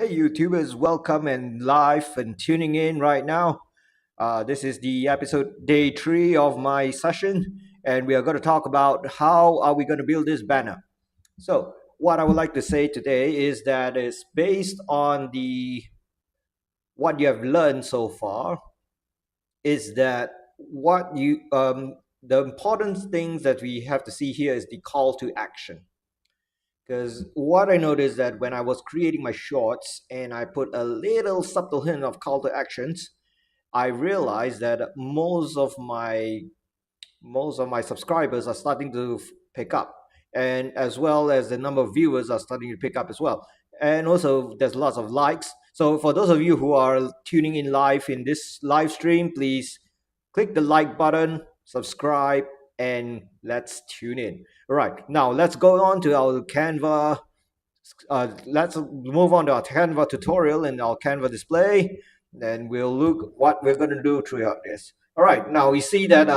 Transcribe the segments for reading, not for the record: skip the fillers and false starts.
Hey, YouTubers, welcome and live and tuning in right now. This is the episode day 3 of my session, and we are going to talk about how are we going to build this banner. So, what I would like to say today is that it's based on the what you have learned so far. Is that what you the important things that we have to see here is the call to action. Because what I noticed that when I was creating my shorts and I put a little subtle hint of call to actions, I realized that most of my subscribers are starting to pick up, and as well as the number of viewers are starting to pick up as well. And also, there's lots of likes. So for those of you who are tuning in live in this live stream, please click the like button, subscribe, and let's tune in. All right, now let's go on to our Canva. Let's move on to our Canva tutorial and our Canva display. Then we'll look what we're going to do throughout this. All right, now we see that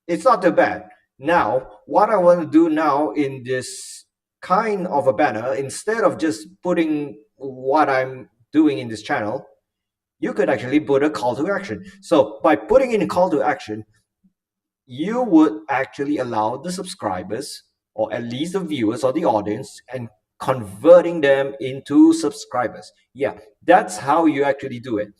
it's not too bad. Now, what I want to do now in this kind of a banner, instead of just putting what I'm doing in this channel, you could actually put a call to action. So by putting in a call to action, you would actually allow the subscribers, or at least the viewers or the audience, and converting them into subscribers. Yeah, that's how you actually do it.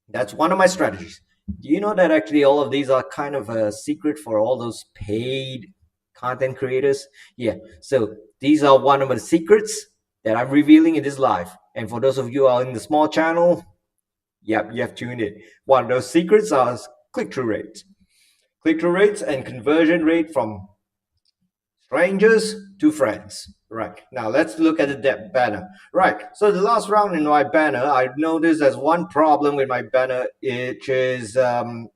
That's one of my strategies. Do you know that actually all of these are kind of a secret for all those paid content creators? Yeah, so these are one of the secrets that I'm revealing in this live. And for those of you who are in the small channel, yep, you have tuned in. One of those secrets are click-through rates. Click-through rates and conversion rate from strangers to friends. Right, now let's look at the banner. Right, so the last round in my banner, I noticed there's one problem with my banner, which is the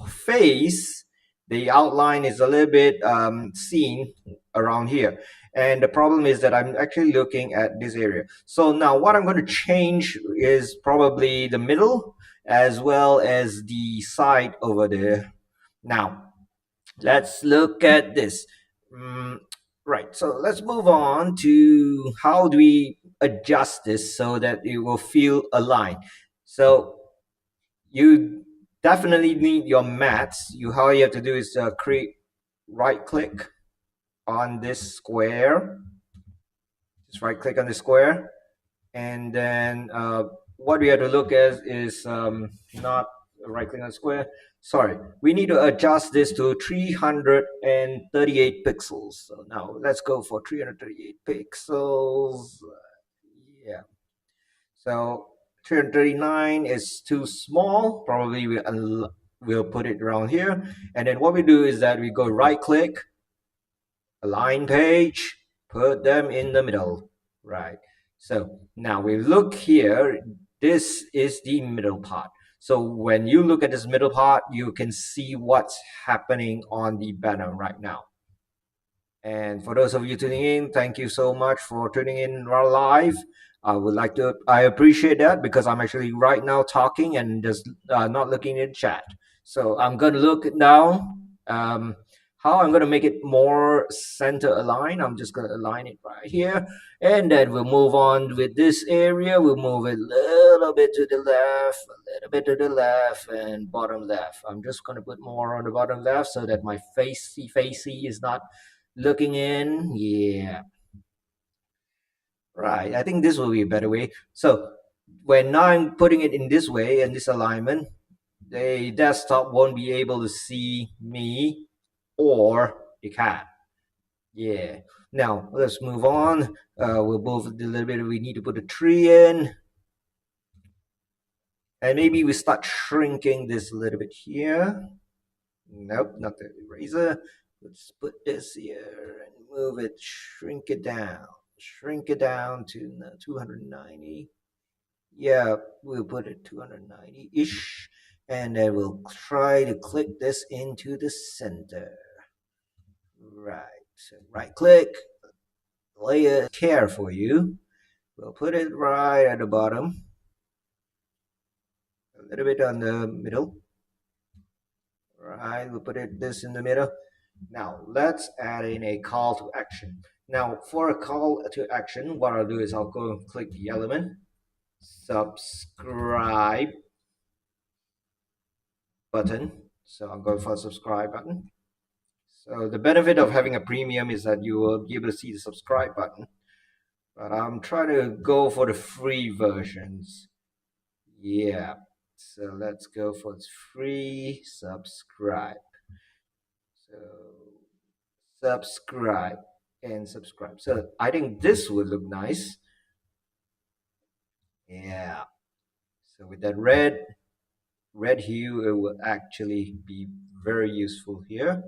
face, the outline is a little bit seen around here. And the problem is that I'm actually looking at this area. So now what I'm going to change is probably the middle as well as the side over there. Now, let's look at this. Mm, right, so let's move on to how do we adjust this so that it will feel aligned. So you definitely need your mats. All you have to do is create, right click on this square. Just right click on the square, and then what we have to look at is not right click on square. Sorry, we need to adjust this to 338 pixels. So now let's go for 338 pixels. Yeah, so 339 is too small. Probably we'll put it around here. And then what we do is that we go right click, align page, put them in the middle. Right. So now we look here. This is the middle part. So when you look at this middle part, you can see what's happening on the banner right now. And for those of you tuning in, thank you so much for tuning in live. I appreciate that because I'm actually right now talking and just not looking at chat. So I'm going to look now. How I'm going to make it more center aligned. I'm just going to align it right here. And then we'll move on with this area. We'll move it a little bit to the left, a little bit to the left, and bottom left. I'm just going to put more on the bottom left so that my facey is not looking in. Yeah, right. I think this will be a better way. So when now I'm putting it in this way, in this alignment, the desktop won't be able to see me or the cat. Yeah. Now let's move on. We'll move a little bit. We need to put a tree in. And maybe we start shrinking this a little bit here. Nope, not the eraser. Let's put this here and move it, shrink it down. Shrink it down to 290. Yeah, we'll put it 290-ish. And then we'll try to click this into the center. Right, so right click, layer care for you. We'll put it right at the bottom. A little bit on the middle. Right, we'll put this in the middle. Now let's add in a call to action. Now, for a call to action, what I'll do is I'll go and click the element, subscribe button. So I'll go for subscribe button. So the benefit of having a premium is that you will be able to see the subscribe button. But I'm trying to go for the free versions. Yeah. So let's go for free subscribe. So subscribe and subscribe. So I think this would look nice. Yeah. So with that red hue, it will actually be very useful here.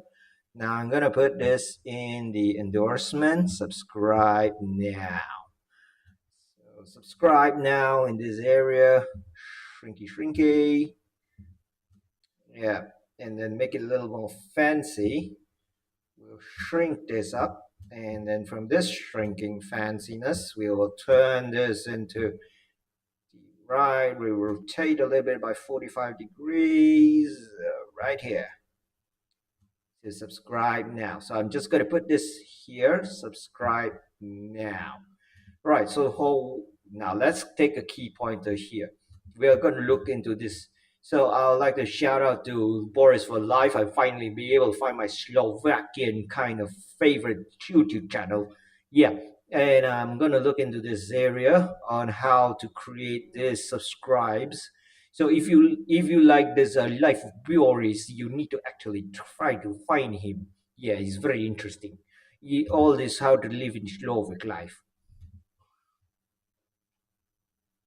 Now I'm gonna put this in the endorsement. Subscribe now. So subscribe now in this area. Shrinky shrinky. Yeah. And then make it a little more fancy. We'll shrink this up. And then from this shrinking fanciness, we will turn this into the right. We rotate a little bit by 45 degrees right here. To subscribe now. So I'm just going to put this here, subscribe now. Right, so now let's take a key pointer here. We are going to look into this. So I would like to shout out to Boris for life. I finally be able to find my Slovakian kind of favorite YouTube channel. Yeah, and I'm going to look into this area on how to create this subscribes. So if you like this life of Boris, you need to actually try to find him. Yeah, he's very interesting. All this how to live in Slovak life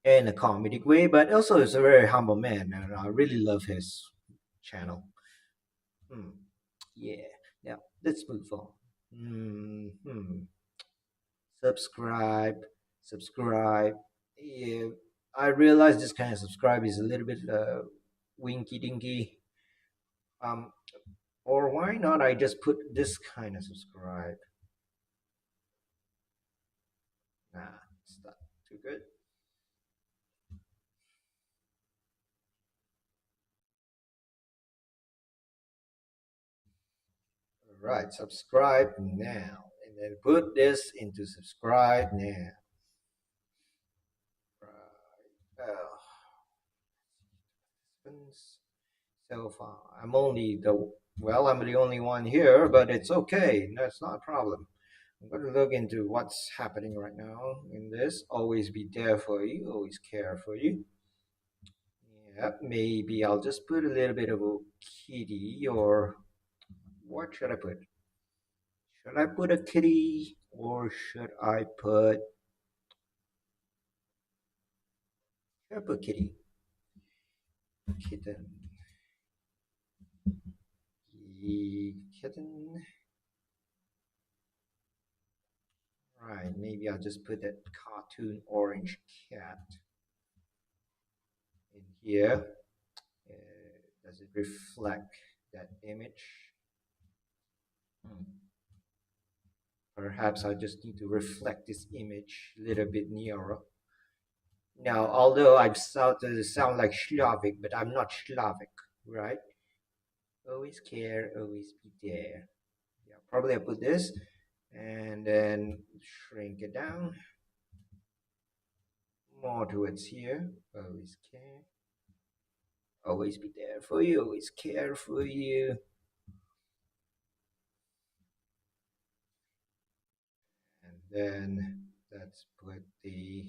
in a comedic way, but also he's a very humble man, and I really love his channel. Hmm. Yeah. Now let's move on. Hmm. Subscribe, subscribe. Yeah, I realize this kind of subscribe is a little bit winky dinky. Um, or why not? I just put this kind of subscribe. Nah, it's not too good. All right, subscribe now, and then put this into subscribe now. Right. So far, I'm the only one here, but it's okay. That's not a problem. I'm going to look into what's happening right now in this. Always be there for you, always care for you. Yeah, maybe I'll just put a little bit of a kitty, or what should I put? Should I put a kitty, or should I put kitty? Kitten. Kitten. Right, maybe I'll just put that cartoon orange cat in here. Does it reflect that image? Hmm. Perhaps I just need to reflect this image a little bit nearer. Now, although I've started to sound like Slavic, but I'm not Slavic, right? Always care, always be there. Yeah, probably I put this and then shrink it down more towards here. Always care, always be there for you, always care for you. And then let's put the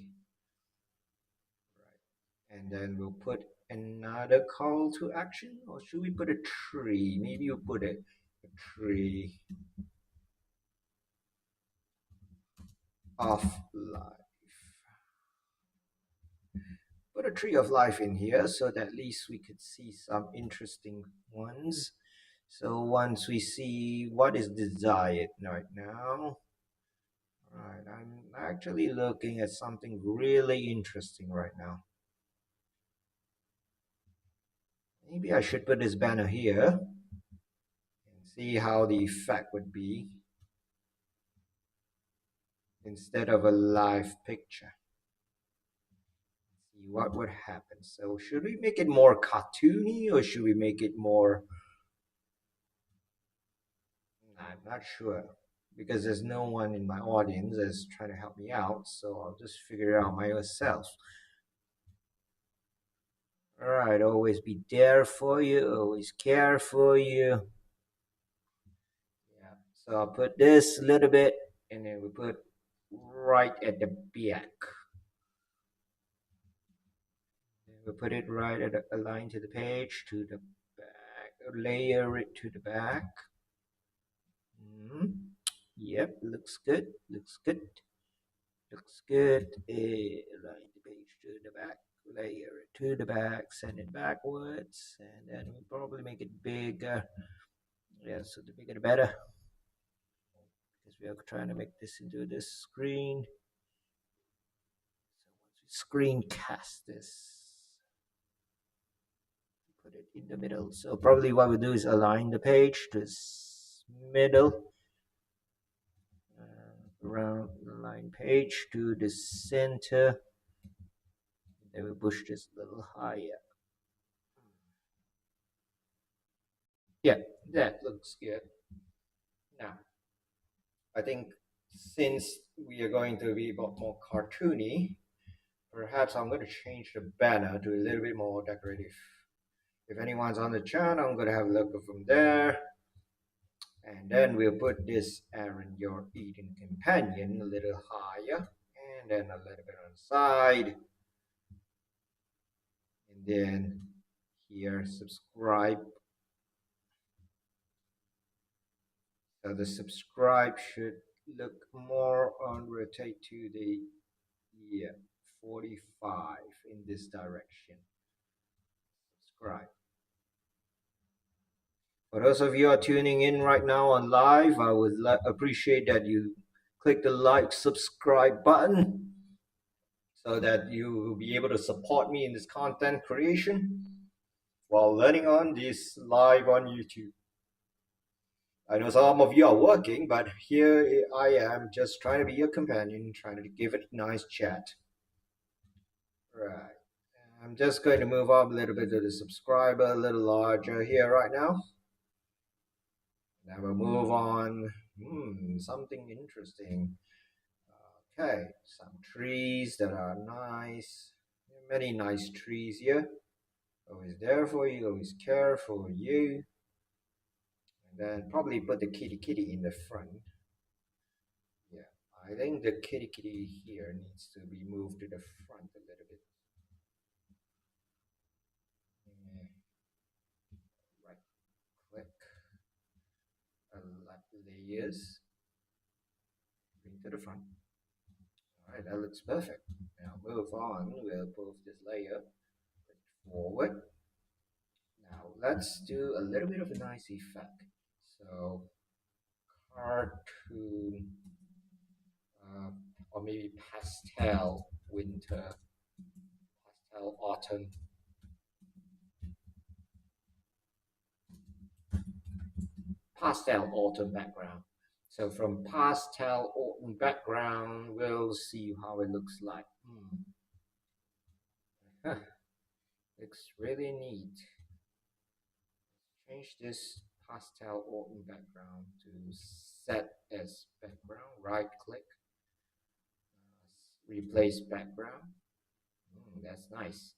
right. And then we'll put another call to action, or should we put a tree? Maybe you put a tree of life. Put a tree of life in here so that at least we could see some interesting ones. So once we see what is desired right now, right, I'm actually looking at something really interesting right now. Maybe I should put this banner here and see how the effect would be instead of a live picture. See what would happen. So should we make it more cartoony, or should we make it more? I'm not sure. because there's no one in my audience that's trying to help me out. So I'll just figure it out myself. All right, always be there for you, always care for you. Yeah. So I'll put this a little bit, and then we put right at the back. We put it right at align to the page to the back. Layer it to the back. Yep, looks good. Looks good. Looks good. Align the page to the back. Layer it to the back. Send it backwards, and then we probably make it bigger. Yeah, so the bigger the better, because we are trying to make this into this screen. So once we screencast this, put it in the middle. So probably what we do is align the page to this middle, around the line page to the center. Then we push this a little higher. Yeah, that looks good. Now, I think since we are going to be a bit more cartoony, perhaps I'm going to change the banner to a little bit more decorative. If anyone's on the channel, I'm going to have a look from there. And then we'll put this Aaron, your eating companion, a little higher. And then a little bit on the side. And then here, subscribe. So the subscribe should look more on rotate to the 45 in this direction. Subscribe. For those of you who are tuning in right now on live, I would appreciate that you click the like, subscribe button so that you will be able to support me in this content creation while learning on this live on YouTube. I know some of you are working, but here I am just trying to be your companion, trying to give it a nice chat. Right. I'm just going to move up a little bit to the subscriber, a little larger here right now. Now we'll move on. Something interesting. Okay, some trees that are nice. Many nice trees here. Always there for you, always care for you. And then probably put the kitty kitty in the front. Yeah, I think the kitty kitty here needs to be moved to the front a little bit. Yeah. Right click, select layers, bring to the front. All right, that looks perfect. Now move on, we'll move this layer forward. Now let's do a little bit of a nice effect. So cartoon, or maybe pastel winter, pastel autumn. Pastel autumn background. So from pastel autumn background, we'll see how it looks like. Looks really neat. Change this pastel autumn background to set as background. Right click, replace background. That's nice.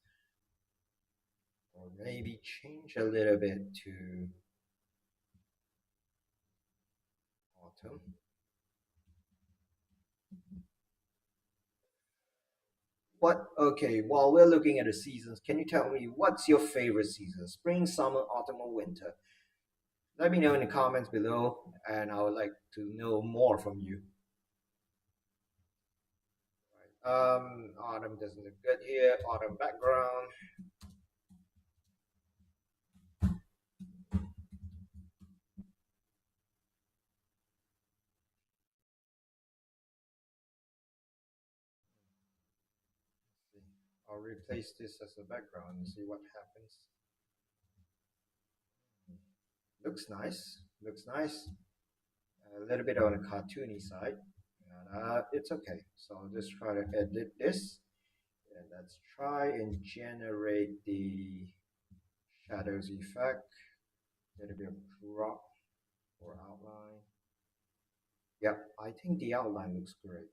Or maybe change a little bit to autumn. Okay, while we're looking at the seasons, can you tell me what's your favorite season? Spring, summer, autumn, or winter? Let me know in the comments below, and I would like to know more from you. Autumn doesn't look good here. Autumn background. I'll replace this as a background and see what happens. Looks nice. Looks nice. A little bit on the cartoony side. It's okay. So I'll just try to edit this. And let's try and generate the shadows effect. A little bit of drop or outline. Yeah, I think the outline looks great.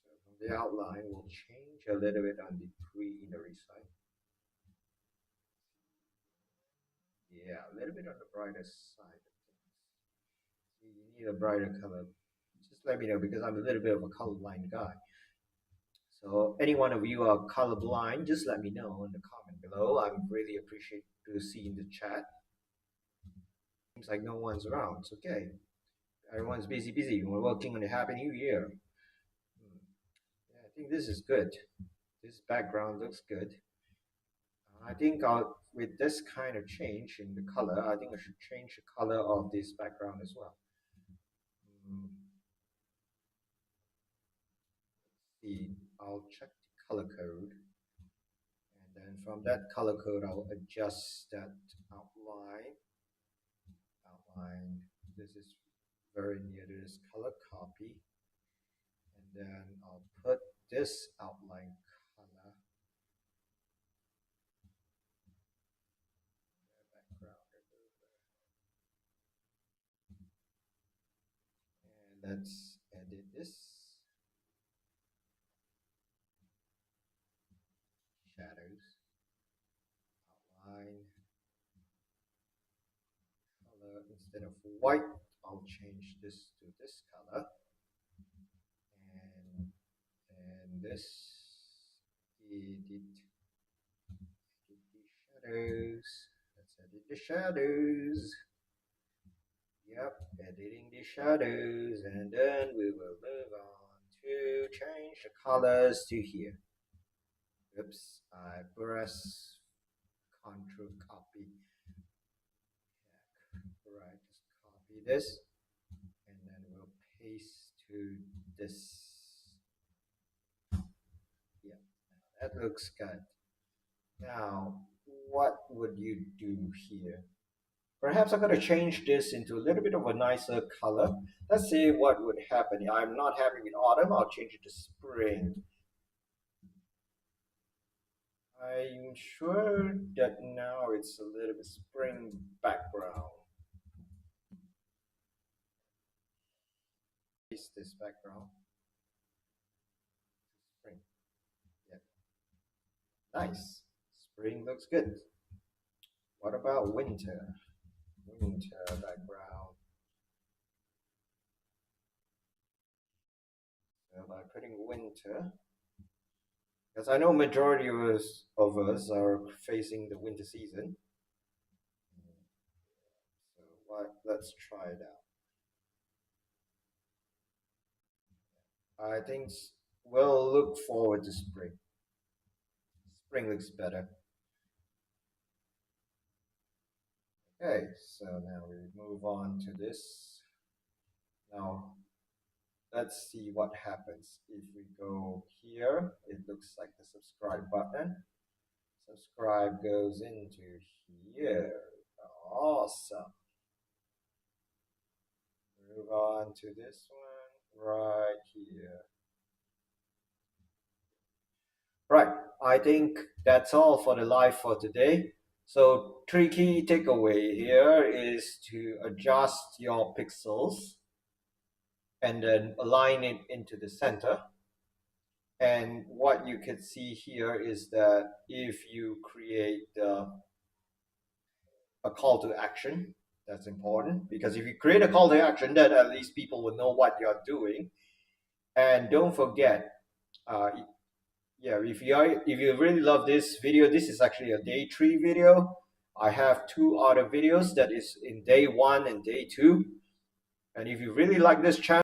So from the outline, we'll change a little bit on the greenery side. Yeah, a little bit on the brighter side of things. You need a brighter color. Just let me know because I'm a little bit of a colorblind guy. So any one of you are colorblind, just let me know in the comment below. I'm really appreciate to see in the chat. Seems like no one's around. It's okay. Everyone's busy. We're working on a Happy New Year. Yeah, I think this is good. This background looks good. I think with this kind of change in the color, I think I should change the color of this background as well. Mm, see, I'll check the color code, and then from that color code, I'll adjust that outline. Outline. This is very near to this color copy, and then I'll put this outline color background, and let's edit this shadows outline color. Instead of white, I'll change this to this color, and this edit the shadows. Let's edit the shadows. Yep, editing the shadows, and then we will move on to change the colors to here. Oops, I press Control copy. Right, just copy this, and then we'll paste to this. Yeah, that looks good. Now, what would you do here? Perhaps I'm going to change this into a little bit of a nicer color. Let's see what would happen. I'm not happy with autumn. I'll change it to spring. I'm sure that now it's a little bit spring background. Paste this background. Spring. Yeah. Nice. Spring looks good. What about winter? Winter background. So by putting winter, because I know majority of us are facing the winter season. So let's try it out. I think we'll look forward to spring. Spring looks better. Okay, so now we move on to this. Now let's see what happens if we go here. It looks like the subscribe button. Subscribe goes into here. Awesome. Move on to this one right here. Right, I think that's all for the live for today. So three key takeaway here is to adjust your pixels and then align it into the center. And what you can see here is that if you create a call to action, that's important, because if you create a call to action, then at least people will know what you're doing. And don't forget, yeah, if you really love this video, this is actually a day 3 video. I have 2 other videos that is in day 1 and day 2. And if you really like this channel,